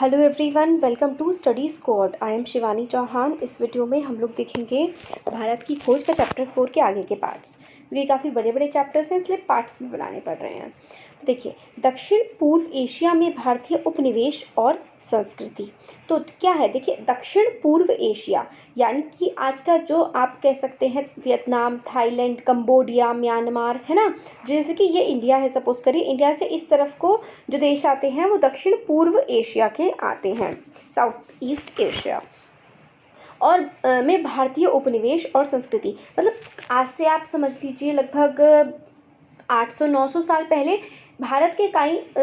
Hello everyone, welcome to study squad. I am Shivani Chauhan. इस video में हम लोग देखेंगे भारत की खोज का चैप्टर 4 के आगे के पार्ट्स। ये काफ़ी बड़े बड़े चैप्टर्स हैं, इसलिए पार्ट्स में बनाने पड़ रहे हैं। तो देखिए, दक्षिण पूर्व एशिया में भारतीय उपनिवेश और संस्कृति। तो क्या है, देखिए, दक्षिण पूर्व एशिया यानी कि आज का जो आप कह सकते हैं वियतनाम, थाईलैंड, कंबोडिया, म्यांमार, है ना। जैसे कि ये इंडिया है, सपोज करिए इंडिया से इस तरफ को जो देश आते हैं वो दक्षिण पूर्व एशिया के आते हैं, साउथ ईस्ट एशिया। और में भारतीय उपनिवेश और संस्कृति, मतलब आज से आप समझ लीजिए लगभग 800-900 साल पहले भारत के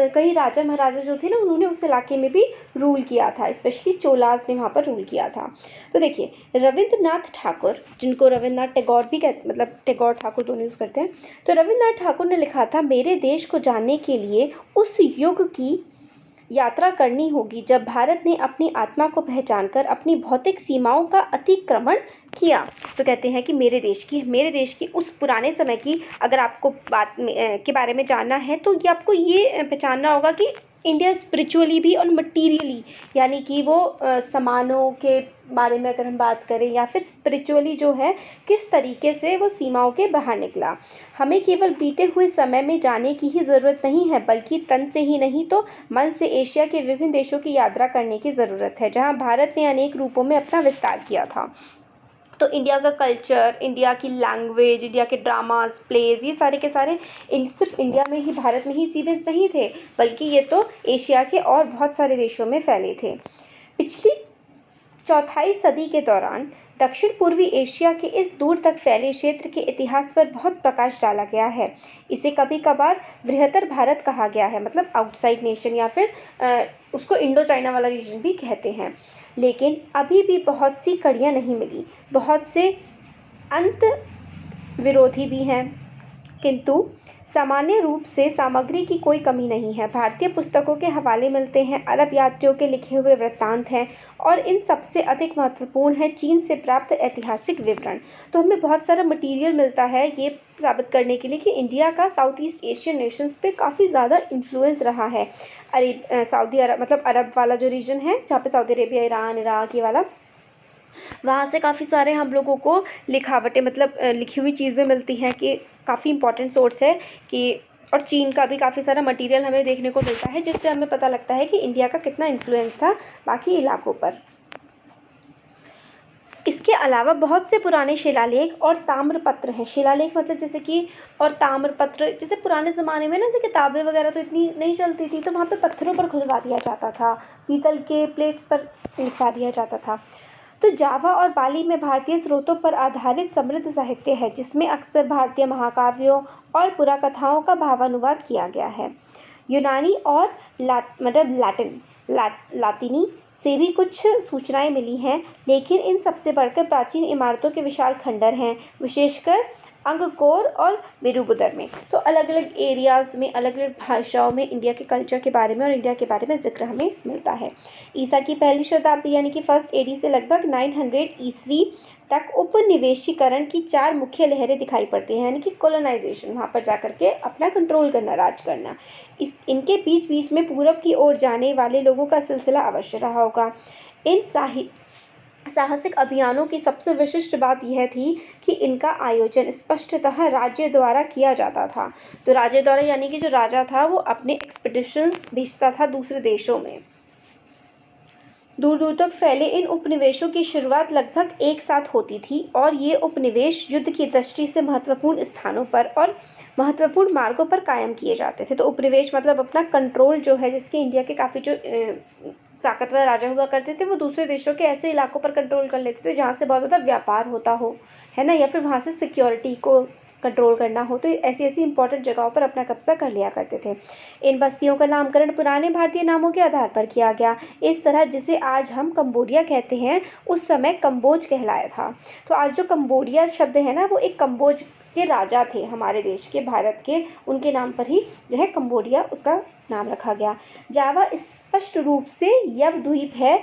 कई राजा महाराजा जो थे ना, उन्होंने उस इलाके में भी रूल किया था। स्पेशली चोलास ने वहाँ पर रूल किया था। तो देखिए, रविंद्रनाथ ठाकुर, जिनको रविंद्रनाथ टैगोर भी कहते, मतलब टैगोर ठाकुर दोनों यूज़ करते हैं। तो रविंद्रनाथ ठाकुर ने लिखा था, मेरे देश को जानने के लिए उस युग की यात्रा करनी होगी जब भारत ने अपनी आत्मा को पहचानकर अपनी भौतिक सीमाओं का अतिक्रमण किया। तो कहते हैं कि मेरे देश की उस पुराने समय की अगर आपको बात के बारे में जानना है तो ये आपको ये पहचानना होगा कि इंडिया स्पिरिचुअली भी और मटीरियली, यानी कि वो सामानों के बारे में अगर हम बात करें या फिर स्पिरिचुअली जो है किस तरीके से वो सीमाओं के बाहर निकला। हमें केवल बीते हुए समय में जाने की ही ज़रूरत नहीं है, बल्कि तन से ही नहीं तो मन से एशिया के विभिन्न देशों की यात्रा करने की ज़रूरत है, जहां भारत ने अनेक रूपों में अपना विस्तार किया था। तो इंडिया का कल्चर, इंडिया की लैंग्वेज, इंडिया के ड्रामाज, प्लेज, ये सारे के सारे सिर्फ इंडिया में ही, भारत में ही सीमित नहीं थे, बल्कि ये तो एशिया के और बहुत सारे देशों में फैले थे। पिछली चौथाई सदी के दौरान दक्षिण पूर्वी एशिया के इस दूर तक फैले क्षेत्र के इतिहास पर बहुत प्रकाश डाला गया है। इसे कभी कभार बृहत्तर भारत कहा गया है, मतलब आउटसाइड नेशन, या फिर उसको इंडो चाइना वाला रीजन भी कहते हैं। लेकिन अभी भी बहुत सी कड़ियाँ नहीं मिली, बहुत से अंत विरोधी भी हैं, किंतु सामान्य रूप से सामग्री की कोई कमी नहीं है। भारतीय पुस्तकों के हवाले मिलते हैं, अरब यात्रियों के लिखे हुए वृत्तांत हैं, और इन सबसे अधिक महत्वपूर्ण है चीन से प्राप्त ऐतिहासिक विवरण। तो हमें बहुत सारा मटेरियल मिलता है ये साबित करने के लिए कि इंडिया का साउथ ईस्ट एशियन नेशंस पे काफ़ी ज़्यादा इन्फ्लुएंस रहा है। सऊदी अरब, मतलब अरब वाला जो रीजन है जहाँ पे सऊदी अरेबिया, ईरान, इराक, ये वाला, वहाँ से काफ़ी सारे हम लोगों को लिखावटें, मतलब लिखी हुई चीज़ें मिलती हैं कि काफ़ी इंपॉर्टेंट सोर्स है कि, और चीन का भी काफ़ी सारा मटेरियल हमें देखने को मिलता है, जिससे हमें पता लगता है कि इंडिया का कितना इन्फ्लुएंस था बाकी इलाकों पर। इसके अलावा बहुत से पुराने शिलालेख और ताम्रपत्र हैं। शिलालेख मतलब जैसे कि, और ताम्रपत्र, जैसे पुराने ज़माने में ना, जैसे किताबें वगैरह तो इतनी नहीं चलती थी, तो वहाँ पे पत्थरों पर खुलवा दिया जाता था, पीतल के प्लेट्स पर लिखवा दिया जाता था। तो जावा और बाली में भारतीय स्रोतों पर आधारित समृद्ध साहित्य है, जिसमें अक्सर भारतीय महाकाव्यों और पुराकथाओं का भावानुवाद किया गया है। यूनानी और लातिनी से भी कुछ सूचनाएं मिली हैं, लेकिन इन सबसे बढ़कर प्राचीन इमारतों के विशाल खंडर हैं, विशेषकर अंगकोर और बिरुबुदर में। तो अलग अलग एरियाज़ में, अलग अलग भाषाओं में इंडिया के कल्चर के बारे में और इंडिया के बारे में जिक्र हमें मिलता है। ईसा की पहली शताब्दी यानी कि फर्स्ट एडी से लगभग 900 ईस्वी तक उपनिवेशीकरण की 4 मुख्य लहरें दिखाई पड़ती हैं, यानी कि कोलोनाइजेशन, वहाँ पर जाकर के अपना कंट्रोल करना, राज करना। इनके बीच बीच में पूरब की ओर जाने वाले लोगों का सिलसिला अवश्य रहा होगा। इन साहसिक अभियानों की सबसे विशिष्ट बात यह थी कि इनका आयोजन स्पष्टतः राज्य द्वारा किया जाता था। तो राज्य द्वारा यानी कि जो राजा था वो अपने एक्सपीडिशंस भेजता था दूसरे देशों में। दूर दूर तक फैले इन उपनिवेशों की शुरुआत लगभग एक साथ होती थी, और ये उपनिवेश युद्ध की दृष्टि से महत्वपूर्ण स्थानों पर और महत्वपूर्ण मार्गों पर कायम किए जाते थे। तो उपनिवेश मतलब अपना कंट्रोल जो है, जिसके इंडिया के काफ़ी जो ताकतवर राजा हुआ करते थे, वो दूसरे देशों के ऐसे इलाकों पर कंट्रोल कर लेते थे जहाँ से बहुत ज़्यादा व्यापार होता हो, है ना, या फिर वहाँ से सिक्योरिटी को कंट्रोल करना हो, तो ऐसी ऐसी इंपॉर्टेंट जगहों पर अपना कब्जा कर लिया करते थे। इन बस्तियों का नामकरण पुराने भारतीय नामों के आधार पर किया गया। इस तरह जिसे आज हम कंबोडिया कहते हैं, उस समय कंबोज कहलाया था। तो आज जो कंबोडिया शब्द है ना, वो एक कंबोज के राजा थे हमारे देश के, भारत के, उनके नाम पर ही जो है कंबोडिया उसका नाम रखा गया। जावा स्पष्ट रूप से यवद्वीप है,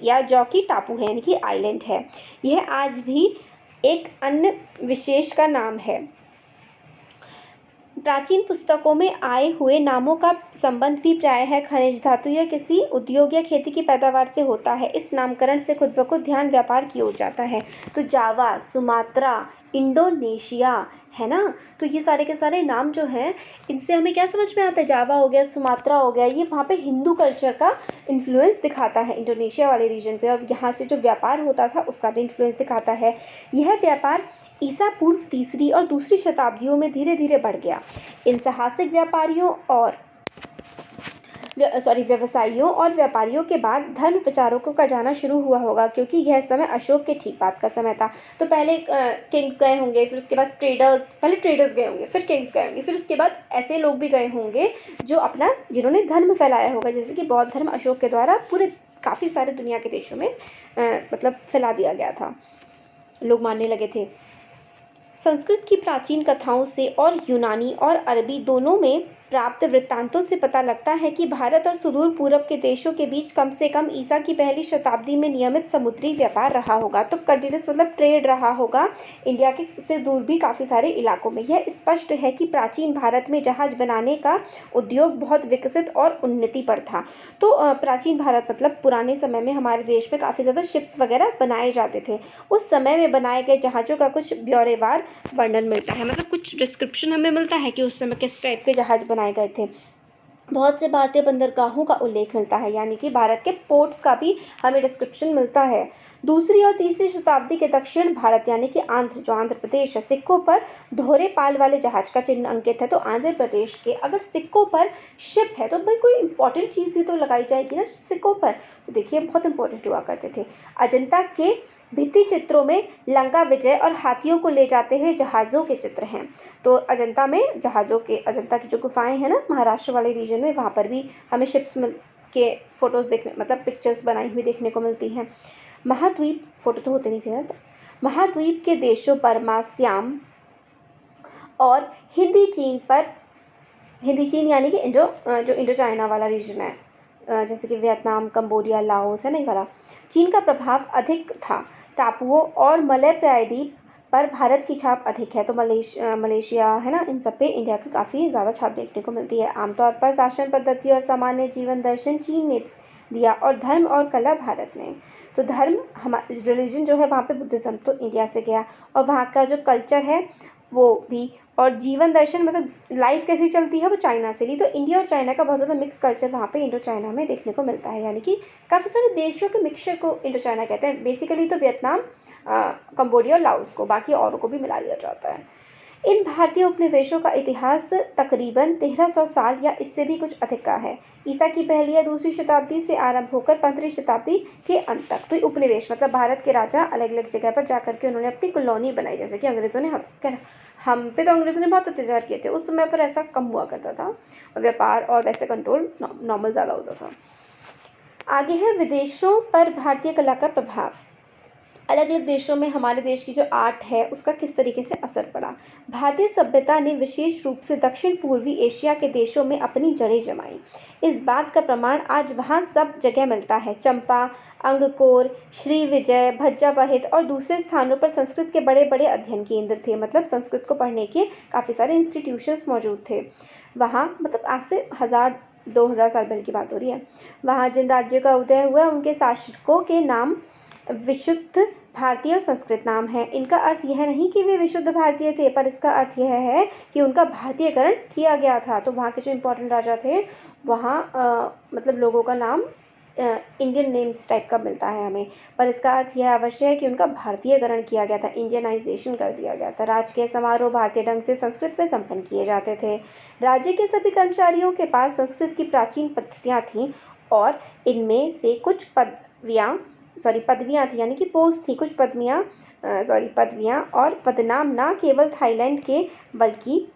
या जॉकी टापू है, यानी कि आइलैंड है। यह आज भी एक अन्य विशेष का नाम है। प्राचीन पुस्तकों में आए हुए नामों का संबंध भी प्रायः खनिज धातु या किसी उद्योग या खेती की पैदावार से होता है। इस नामकरण से खुद ब खुद ध्यान व्यापार की ओर जाता है। तो जावा, सुमात्रा, इंडोनेशिया, है ना। तो ये सारे के सारे नाम जो हैं, इनसे हमें क्या समझ में आता है? जावा हो गया, सुमात्रा हो गया, ये वहाँ पे हिंदू कल्चर का इन्फ्लुएंस दिखाता है इंडोनेशिया वाले रीजन पे, और यहाँ से जो व्यापार होता था उसका भी इन्फ्लुएंस दिखाता है। यह व्यापार ईसा पूर्व 3री और 2री शताब्दियों में धीरे धीरे बढ़ गया। इन साहसिक व्यापारियों और व्यवसायियों और व्यापारियों के बाद धर्म प्रचारकों का जाना शुरू हुआ होगा, क्योंकि यह समय अशोक के ठीक बाद का समय था। तो पहले किंग्स गए होंगे, फिर उसके बाद पहले ट्रेडर्स गए होंगे, फिर किंग्स गए होंगे, फिर उसके बाद ऐसे लोग भी गए होंगे जो जिन्होंने धर्म फैलाया होगा, जैसे कि बौद्ध धर्म अशोक के द्वारा पूरे काफ़ी सारे दुनिया के देशों में मतलब फैला दिया गया था, लोग मानने लगे थे। संस्कृत की प्राचीन कथाओं से और यूनानी और अरबी दोनों में प्राप्त वृत्तांतों से पता लगता है कि भारत और सुदूर पूर्व के देशों के बीच कम से कम ईसा की पहली शताब्दी में नियमित समुद्री व्यापार रहा होगा। तो कंटिन्यूस मतलब ट्रेड रहा होगा इंडिया के से दूर भी काफ़ी सारे इलाकों में। यह स्पष्ट है कि प्राचीन भारत में जहाज बनाने का उद्योग बहुत विकसित और उन्नति पर था। तो प्राचीन भारत मतलब पुराने समय में हमारे देश में काफ़ी ज़्यादा शिप्स वगैरह बनाए जाते थे। उस समय में बनाए गए जहाज़ों का कुछ ब्यौरेवार वर्णन मिलता है, मतलब कुछ डिस्क्रिप्शन हमें मिलता है कि उस समय किस टाइप के जहाज बनाए गए थे। बहुत से भारतीय बंदरगाहों का उल्लेख मिलता है, यानी कि भारत के पोर्ट्स का भी हमें डिस्क्रिप्शन मिलता है। 2री और 3री शताब्दी के दक्षिण भारत यानी कि आंध्र प्रदेश है, सिक्कों पर दोहरे पाल वाले जहाज का चिन्ह अंकित है। तो आंध्र प्रदेश के अगर सिक्कों पर शिप है तो भाई कोई इंपॉर्टेंट चीज़ ही तो लगाई जाएगी ना सिक्कों पर। तो देखिए बहुत इंपॉर्टेंट हुआ करते थे। अजंता के भित्ति चित्रों में लंका विजय और हाथियों को ले जाते हुए जहाज़ों के चित्र हैं। तो अजंता की जो गुफाएं हैं ना महाराष्ट्र वाले रीजन में, वहाँ पर भी हमें शिप्स के फोटोज़ देखने मतलब पिक्चर्स बनाई हुई देखने को मिलती हैं। महाद्वीप फोटो तो होते नहीं थे ना। महाद्वीप के देशों बर्मा, श्याम और हिंदी चीन यानी कि जो इंडो चाइना वाला रीजन है, जैसे कि वियतनाम, कंबोडिया, लाओस है ना, ये वाला, चीन का प्रभाव अधिक था। टापुओं और मलय प्रायद्वीप पर भारत की छाप अधिक है। तो मलेशिया है ना, इन सब पे इंडिया की काफ़ी ज़्यादा छाप देखने को मिलती है। आमतौर पर शासन पद्धति और सामान्य जीवन दर्शन चीन ने दिया और धर्म और कला भारत ने। तो धर्म रिलीजन जो है वहाँ पे बुद्धिज़्म तो इंडिया से गया, और वहाँ का जो कल्चर है वो भी, और जीवन दर्शन मतलब लाइफ कैसी चलती है वो चाइना से ली। तो इंडिया और चाइना का बहुत ज़्यादा मिक्स कल्चर वहाँ पे इंडो चाइना में देखने को मिलता है, यानी कि काफ़ी सारे देशों के मिक्सचर को इंडो चाइना कहते हैं। बेसिकली तो वियतनाम, कंबोडिया और लाओस को, बाकी औरों को भी मिला दिया जाता है। इन भारतीय उपनिवेशों का इतिहास तकरीबन 1300 साल या इससे भी कुछ अधिक का है। ईसा की पहली या 2री शताब्दी से आरंभ होकर 15वीं शताब्दी के अंत तक। तो उपनिवेश मतलब भारत के राजा अलग अलग जगह पर जाकर के उन्होंने अपनी कॉलोनी बनाई, जैसे कि अंग्रेज़ों ने हम पे तो अंग्रेज़ों ने बहुत अत्याचार किए थे। उस समय पर ऐसा कम हुआ करता था, व्यापार और वैसे कंट्रोल नॉर्मल ज़्यादा होता था। आगे है विदेशों पर भारतीय कला का प्रभाव। अलग अलग देशों में हमारे देश की जो आर्ट है उसका किस तरीके से असर पड़ा। भारतीय सभ्यता ने विशेष रूप से दक्षिण पूर्वी एशिया के देशों में अपनी जड़ें जमाई। इस बात का प्रमाण आज वहाँ सब जगह मिलता है। चंपा, अंगकोर, श्री विजय, भज्जा बहित और दूसरे स्थानों पर संस्कृत के बड़े बड़े अध्ययन केंद्र थे, मतलब संस्कृत को पढ़ने के काफ़ी सारे इंस्टीट्यूशंस मौजूद थे वहाँ। मतलब आज से 1000-2000 साल पहले की बात हो रही है। वहाँ जिन राज्यों का उदय हुआ उनके शासकों के नाम विशुद्ध भारतीय और संस्कृत नाम है। इनका अर्थ यह नहीं कि वे विशुद्ध भारतीय थे, पर इसका अर्थ यह है कि उनका भारतीयकरण किया गया था। तो वहाँ के जो इम्पोर्टेंट राजा थे वहाँ मतलब लोगों का नाम इंडियन नेम्स टाइप का मिलता है हमें, पर इसका अर्थ यह अवश्य है कि उनका भारतीयकरण किया गया था, इंडियनाइजेशन कर दिया गया था। राजकीय समारोह भारतीय ढंग से संस्कृत में संपन्न किए जाते थे। राज्य के सभी कर्मचारियों के पास संस्कृत की प्राचीन पद्धतियाँ थीं और इनमें से कुछ पदवियाँ थी, यानी कि पोस्ट थी। कुछ पदवियाँ और पदनाम न केवल थाईलैंड के बल्कि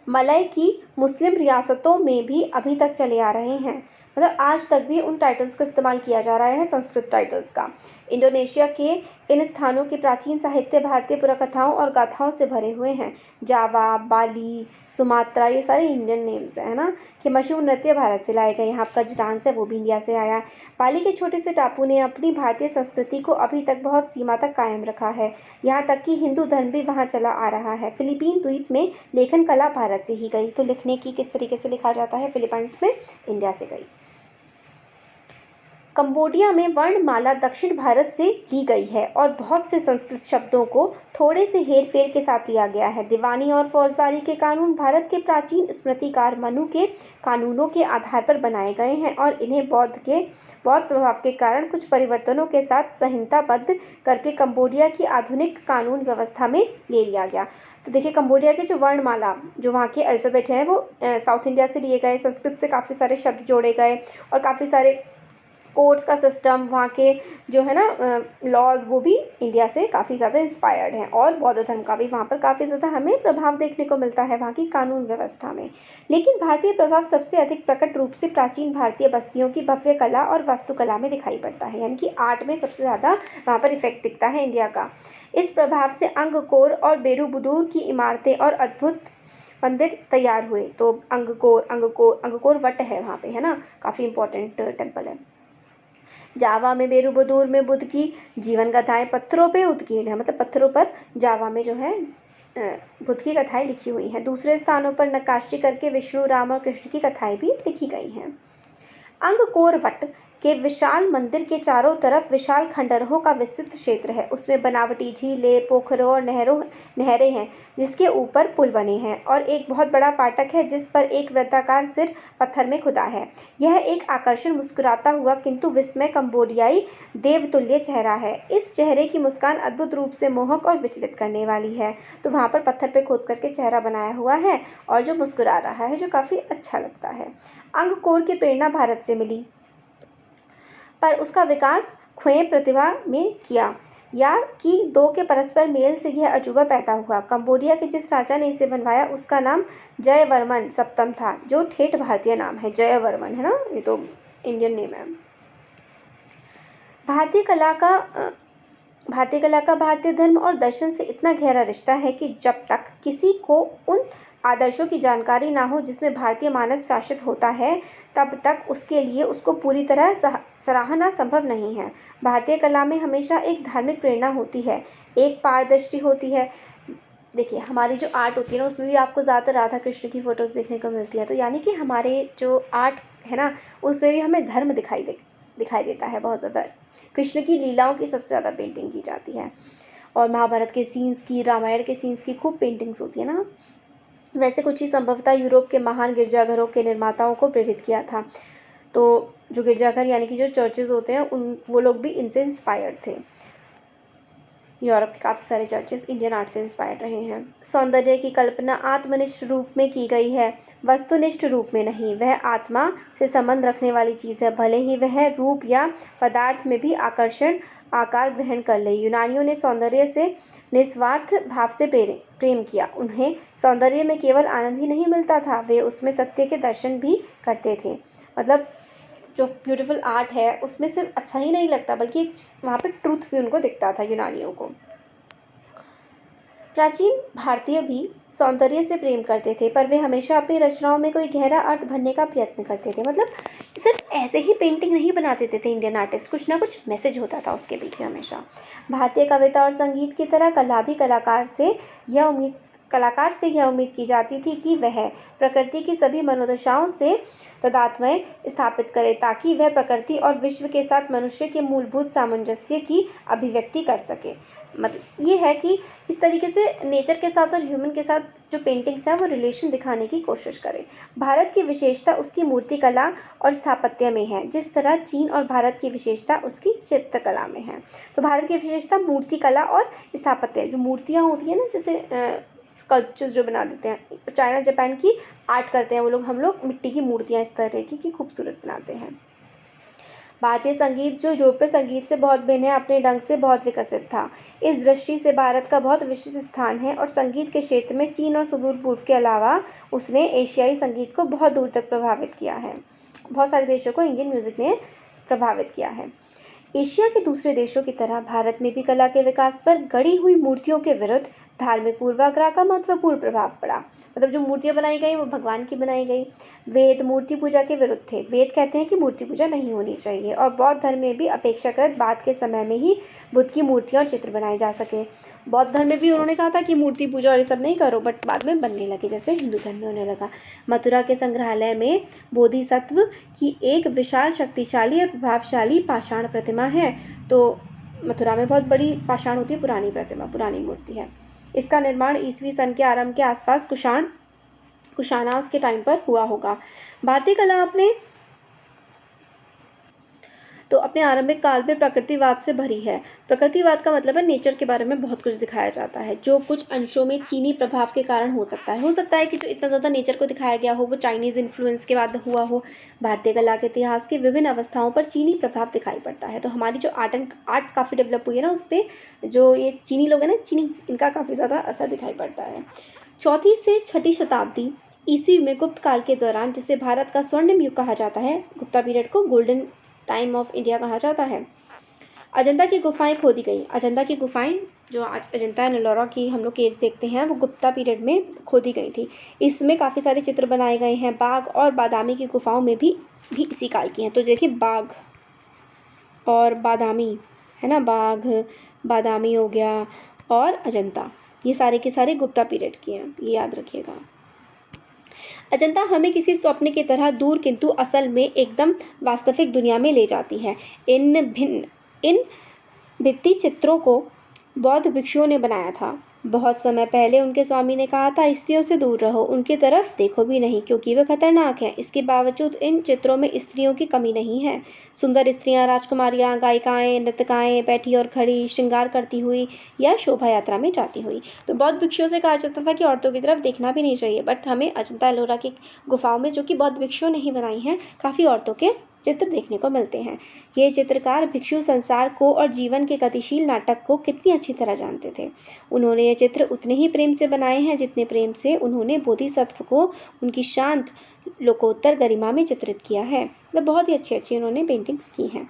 मलय की मुस्लिम रियासतों में भी अभी तक चले आ रहे हैं। मतलब आज तक भी उन टाइटल्स का इस्तेमाल किया जा रहा है, संस्कृत टाइटल्स का। इंडोनेशिया के इन स्थानों के प्राचीन साहित्य भारतीय पुराकथाओं और गाथाओं से भरे हुए हैं। जावा, बाली, सुमात्रा, ये सारे इंडियन नेम्स हैं ना। कि मशहूर नृत्य भारत से लाए गए, यहाँ का जो डांस है वो भी इंडिया से आया। बाली के छोटे से टापू ने अपनी भारतीय संस्कृति को अभी तक बहुत सीमा तक कायम रखा है, यहाँ तक कि हिंदू धर्म भी वहाँ चला आ रहा है। फिलीपीन द्वीप में लेखन कला भारत से ही गई। तो लिखने की किस तरीके से लिखा जाता है फिलीपाइंस में, इंडिया से गई। कंबोडिया में वर्णमाला दक्षिण भारत से ली गई है और बहुत से संस्कृत शब्दों को थोड़े से हेरफेर के साथ लिया गया है। दीवानी और फौजदारी के कानून भारत के प्राचीन स्मृतिकार मनु के कानूनों के आधार पर बनाए गए हैं और इन्हें बौद्ध प्रभाव के कारण कुछ परिवर्तनों के साथ संहिताबद्ध करके कंबोडिया की आधुनिक कानून व्यवस्था में ले लिया गया। तो देखिए, कंबोडिया के जो वर्णमाला, जो वहाँ के अल्फ़ाबेट हैं, वो साउथ इंडिया से लिए गए, संस्कृत से काफ़ी सारे शब्द जोड़े गए और काफ़ी सारे कोर्ट्स का सिस्टम, वहाँ के जो है ना लॉज, वो भी इंडिया से काफ़ी ज़्यादा इंस्पायर्ड हैं। और बौद्ध धर्म का भी वहाँ पर काफ़ी ज़्यादा हमें प्रभाव देखने को मिलता है वहाँ की कानून व्यवस्था में। लेकिन भारतीय प्रभाव सबसे अधिक प्रकट रूप से प्राचीन भारतीय बस्तियों की भव्य कला और वास्तुकला में दिखाई पड़ता है, यानी कि आर्ट में सबसे ज़्यादा वहाँ पर इफेक्ट दिखता है इंडिया का। इस प्रभाव से अंगकोर और बेरूबुदूर की इमारतें और अद्भुत मंदिर तैयार हुए। तो अंगकोर वट है वहाँ पे, है ना, काफ़ी इंपॉर्टेंट टेम्पल है। जावा में बेरूबुदूर में बुद्ध की जीवन कथाएं पत्थरों पे उत्कीर्ण है, मतलब पत्थरों पर जावा में जो है बुद्ध की कथाएं लिखी हुई हैं। दूसरे स्थानों पर नक्काशी करके विष्णु, राम और कृष्ण की कथाएं भी लिखी गई हैं। अंगकोर वट के विशाल मंदिर के चारों तरफ विशाल खंडहरों का विस्तृत क्षेत्र है। उसमें बनावटी झीलें, पोखरों और नहरें हैं, जिसके ऊपर पुल बने हैं और एक बहुत बड़ा फाटक है जिस पर एक वृत्ताकार सिर पत्थर में खुदा है। यह एक आकर्षण मुस्कुराता हुआ किंतु विस्मय कंबोडियाई देवतुल्य चेहरा है। इस चेहरे की मुस्कान अद्भुत रूप से मोहक और विचलित करने वाली है। तो वहाँ पर पत्थर पे खोद करके चेहरा बनाया हुआ है और जो मुस्कुरा रहा है, जो काफ़ी अच्छा लगता है। अंगकोर की प्रेरणा भारत से मिली, पर उसका विकास ख्वें प्रतिभा में किया, या कि दो के परस्पर मेल से यह अजूबा पैदा हुआ। कंबोडिया के जिस राजा ने इसे बनवाया उसका नाम जयवर्मन सप्तम था, जो ठेठ भारतीय नाम है, जयवर्मन, है ना, ये तो इंडियन नेम है। भारतीय कला का भारतीय धर्म और दर्शन से इतना गहरा रिश्ता है कि जब तक किसी को उन आदर्शों की जानकारी ना हो जिसमें भारतीय मानस शासित होता है, तब तक उसके लिए उसको पूरी तरह सराहना संभव नहीं है। भारतीय कला में हमेशा एक धार्मिक प्रेरणा होती है, एक पारदृष्टि होती है। देखिए, हमारी जो आर्ट होती है ना, उसमें भी आपको ज़्यादा राधा कृष्ण की फ़ोटोज़ देखने को मिलती है। तो यानी कि हमारे जो आर्ट है ना, उसमें भी हमें धर्म दिखाई देता है बहुत ज़्यादा। कृष्ण की लीलाओं की सबसे ज़्यादा पेंटिंग की जाती है और महाभारत के सीन्स की, रामायण के सीन्स की खूब पेंटिंग्स होती है ना। वैसे कुछ ही संभवतः यूरोप के महान गिरजाघरों के निर्माताओं को प्रेरित किया था। तो जो गिरजाघर यानी कि जो चर्चेज़ होते हैं, वो लोग भी इनसे इंस्पायर्ड थे। यूरोप के काफ़ी सारे चर्चेस इंडियन आर्ट से इंस्पायर्ड रहे हैं। सौंदर्य की कल्पना आत्मनिष्ठ रूप में की गई है, वस्तुनिष्ठ रूप में नहीं। वह आत्मा से संबंध रखने वाली चीज़ है, भले ही वह रूप या पदार्थ में भी आकार ग्रहण कर ले। यूनानियों ने सौंदर्य से निस्वार्थ भाव से प्रेम किया। उन्हें सौंदर्य में केवल आनंद ही नहीं मिलता था, वे उसमें सत्य के दर्शन भी करते थे। मतलब जो ब्यूटीफुल आर्ट है उसमें सिर्फ अच्छा ही नहीं लगता, बल्कि एक वहाँ पर ट्रूथ भी उनको दिखता था यूनानियों को। प्राचीन भारतीय भी सौंदर्य से प्रेम करते थे, पर वे हमेशा अपनी रचनाओं में कोई गहरा अर्थ भरने का प्रयत्न करते थे। मतलब सिर्फ ऐसे ही पेंटिंग नहीं बना देते थे इंडियन आर्टिस्ट, कुछ ना कुछ मैसेज होता था उसके पीछे हमेशा। भारतीय कविता और संगीत की तरह कला भी कलाकार से यह उम्मीद की जाती थी कि वह प्रकृति की सभी मनोदशाओं से तादात्म्य स्थापित करे, ताकि वह प्रकृति और विश्व के साथ मनुष्य के मूलभूत सामंजस्य की अभिव्यक्ति कर सके। मतलब ये है कि इस तरीके से नेचर के साथ और ह्यूमन के साथ जो पेंटिंग्स हैं वो रिलेशन दिखाने की कोशिश करें। भारत की विशेषता उसकी मूर्तिकला और स्थापत्य में है, जिस तरह चीन और भारत की विशेषता उसकी चित्रकला में है। तो भारत की विशेषता मूर्तिकला और स्थापत्य, जो मूर्तियाँ होती हैं ना, जैसे स्कल्पचर्स जो बना देते हैं, चाइना जापान की आर्ट करते हैं वो लोग, हम लोग मिट्टी की मूर्तियाँ इस तरह की खूबसूरत बनाते हैं। भारतीय संगीत जो यूरोपीय संगीत से बहुत भिन्न है, अपने ढंग से बहुत विकसित था। इस दृष्टि से भारत का बहुत विशिष्ट स्थान है और संगीत के क्षेत्र में चीन और सुदूर पूर्व के अलावा उसने एशियाई संगीत को बहुत दूर तक प्रभावित किया है। बहुत सारे देशों को इंडियन म्यूज़िक ने प्रभावित किया है। एशिया के दूसरे देशों की तरह भारत में भी कला के विकास पर गढ़ी हुई मूर्तियों के विरुद्ध धार्मिक पूर्वाग्रह का महत्वपूर्ण प्रभाव पड़ा। मतलब जो मूर्तियाँ बनाई गई वो भगवान की बनाई गई। वेद मूर्ति पूजा के विरुद्ध थे। वेद कहते हैं कि मूर्ति पूजा नहीं होनी चाहिए, और बौद्ध धर्म में भी अपेक्षाकृत बाद के समय में ही बुद्ध की मूर्तियाँ और चित्र बनाए जा सके। बौद्ध धर्म में भी उन्होंने कहा था कि मूर्ति पूजा और ये सब नहीं करो, बट बाद में बनने लगे, जैसे हिंदू धर्म में होने लगा। मथुरा के संग्रहालय में बोधिसत्व की एक विशाल, शक्तिशाली और प्रभावशाली पाषाण प्रतिमा है। तो मथुरा में बहुत बड़ी पाषाण होती है, पुरानी प्रतिमा, पुरानी मूर्ति है। इसका निर्माण ईसवी सन के आरंभ के आसपास कुशानास के टाइम पर हुआ होगा। भारतीय कला अपने आरंभिक काल में प्रकृतिवाद से भरी है। प्रकृतिवाद का मतलब है नेचर के बारे में बहुत कुछ दिखाया जाता है, जो कुछ अंशों में चीनी प्रभाव के कारण हो सकता है। कि जो इतना ज़्यादा नेचर को दिखाया गया हो वो चाइनीज़ इन्फ्लुएंस के बाद हुआ हो। भारतीय कला के इतिहास की विभिन्न अवस्थाओं पर चीनी प्रभाव दिखाई पड़ता है। तो हमारी जो आर्ट काफ़ी डेवलप हुई है ना, उस पर जो ये चीनी लोग हैं ना, इनका काफ़ी ज़्यादा असर दिखाई पड़ता है। 4वीं से 6वीं शताब्दी ईस्वी में गुप्त काल के दौरान, जिसे भारत का स्वर्णिम युग कहा जाता है, गुप्ता पीरियड को गोल्डन टाइम ऑफ इंडिया कहा जाता है, अजंता की गुफाएं खोदी गई। अजंता की गुफाएं, जो आज अजंता एंड एलोरा की हम लोग केव्स देखते हैं, वो गुप्ता पीरियड में खोदी गई थी। इसमें काफ़ी सारे चित्र बनाए गए हैं। बाघ और बादामी की गुफाओं में भी इसी काल की हैं। तो देखिए, बाघ और बादामी है ना, बाघ, बादामी हो गया, और अजंता, ये सारे के सारे गुप्ता पीरियड की हैं, ये याद रखिएगा। अजंता हमें किसी स्वप्न की तरह दूर किंतु असल में एकदम वास्तविक दुनिया में ले जाती है। इन भित्ति चित्रों को बौद्ध भिक्षुओं ने बनाया था। बहुत समय पहले उनके स्वामी ने कहा था, स्त्रियों से दूर रहो, उनकी तरफ देखो भी नहीं, क्योंकि वे खतरनाक हैं। इसके बावजूद इन चित्रों में स्त्रियों की कमी नहीं है। सुंदर स्त्रियां, राजकुमारियां, गायिकाएं, नृत्यकाएं, बैठी और खड़ी, श्रृंगार करती हुई या शोभा यात्रा में जाती हुई। तो बौद्ध भिक्षुओं से कहा जाता था कि औरतों की तरफ देखना भी नहीं चाहिए, बट हमें अजंता एलोरा की गुफाओं में, जो कि बौद्ध भिक्षुओं ने ही बनाई हैं, काफ़ी औरतों के चित्र देखने को मिलते हैं। ये चित्रकार भिक्षु संसार को और जीवन के गतिशील नाटक को कितनी अच्छी तरह जानते थे। उन्होंने ये चित्र उतने ही प्रेम से बनाए हैं जितने प्रेम से उन्होंने बोधिसत्व को उनकी शांत लोकोत्तर गरिमा में चित्रित किया है। मतलब बहुत ही अच्छी उन्होंने पेंटिंग्स की हैं।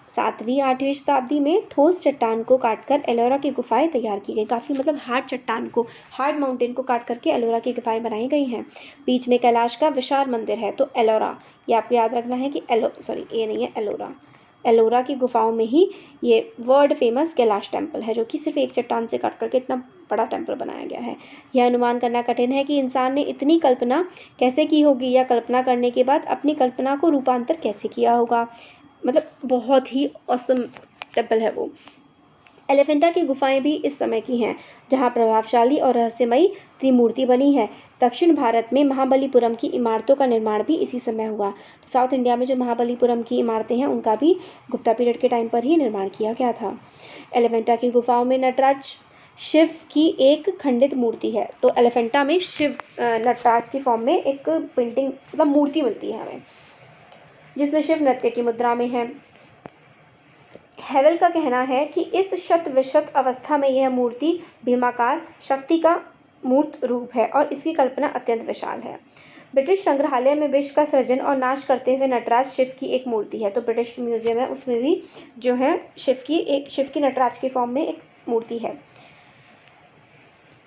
7वीं 8वीं शताब्दी में ठोस चट्टान को काटकर एलोरा की गुफाएं तैयार की गई। काफ़ी मतलब हार्ड माउंटेन को काट करके एलोरा की गुफाएं बनाई गई हैं। बीच में कैलाश का विशाल मंदिर है। तो एलोरा, ये आपको याद रखना है कि ये नहीं है एलोरा। एलोरा की गुफाओं में ही ये वर्ल्ड फेमस कैलाश टेम्पल है, जो कि सिर्फ एक चट्टान से काट करके इतना बड़ा टेम्पल बनाया गया है। यह अनुमान करना कठिन है कि इंसान ने इतनी कल्पना कैसे की होगी, या कल्पना करने के बाद अपनी कल्पना को रूपांतर कैसे किया होगा। मतलब बहुत ही ऑसम टेम्पल है वो। एलिफेंटा की गुफाएं भी इस समय की हैं, जहां प्रभावशाली और रहस्यमयी त्रिमूर्ति बनी है। दक्षिण भारत में महाबलीपुरम की इमारतों का निर्माण भी इसी समय हुआ। तो साउथ इंडिया में जो महाबलीपुरम की इमारतें हैं, उनका भी गुप्ता पीरियड के टाइम पर ही निर्माण किया गया था। एलिफेंटा की गुफाओं में नटराज शिव की एक खंडित मूर्ति है। तो एलिफेंटा में शिव नटराज की फॉर्म में एक पेंटिंग, मतलब मूर्ति मिलती है हमें, जिसमें शिव नृत्य की मुद्रा में है। हेवल का कहना है कि इस शत विशत अवस्था में यह मूर्ति भीमाकार शक्ति का मूर्त रूप है और इसकी कल्पना अत्यंत विशाल है। ब्रिटिश संग्रहालय में विश्व का सृजन और नाश करते हुए नटराज शिव की एक मूर्ति है। तो ब्रिटिश म्यूजियम है, उसमें भी जो है शिव की नटराज की फॉर्म में एक मूर्ति है।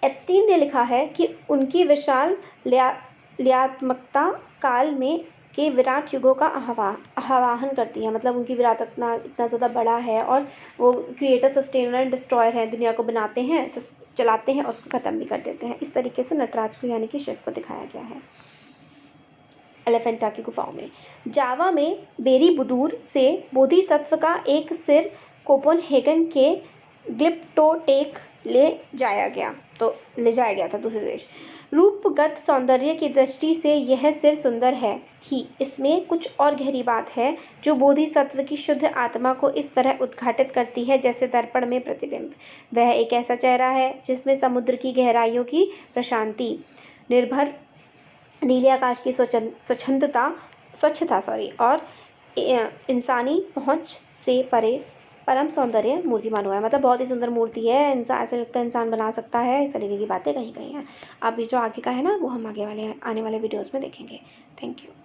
एप्स्टीन ने लिखा है कि उनकी विशाल लयात्मकता काल में के विराट युगों का आह्वान करती है। मतलब उनकी विराटता इतना ज़्यादा बड़ा है, और वो क्रिएटर, सस्टेनर एंड डिस्ट्रॉयर हैं। दुनिया को बनाते हैं, चलाते हैं और उसको ख़त्म भी कर देते हैं। इस तरीके से नटराज को, यानी कि शिव को, दिखाया गया है एलिफेंटा की गुफाओं में। जावा में बेरीबुदूर से बोधिसत्व का एक सिर कोपेनहेगन के ग्लिप्टोटेक ले जाया गया था दूसरे देश। रूपगत सौंदर्य की दृष्टि से यह सिर सुंदर है ही, इसमें कुछ और गहरी बात है जो बोधिसत्व की शुद्ध आत्मा को इस तरह उद्घाटित करती है जैसे दर्पण में प्रतिबिंब। वह एक ऐसा चेहरा है जिसमें समुद्र की गहराइयों की प्रशांति, निर्भर नीले आकाश की स्वच्छता और इंसानी पहुंच से परे परम सौंदर्य मूर्तिमान हुआ है। मतलब बहुत ही सुंदर मूर्ति है, इंसान, ऐसा लगता है इंसान बना सकता है, इस तरीके की बातें कही गई हैं। अब ये जो आगे का है ना, वो हम आने वाले वीडियोस में देखेंगे। Thank you.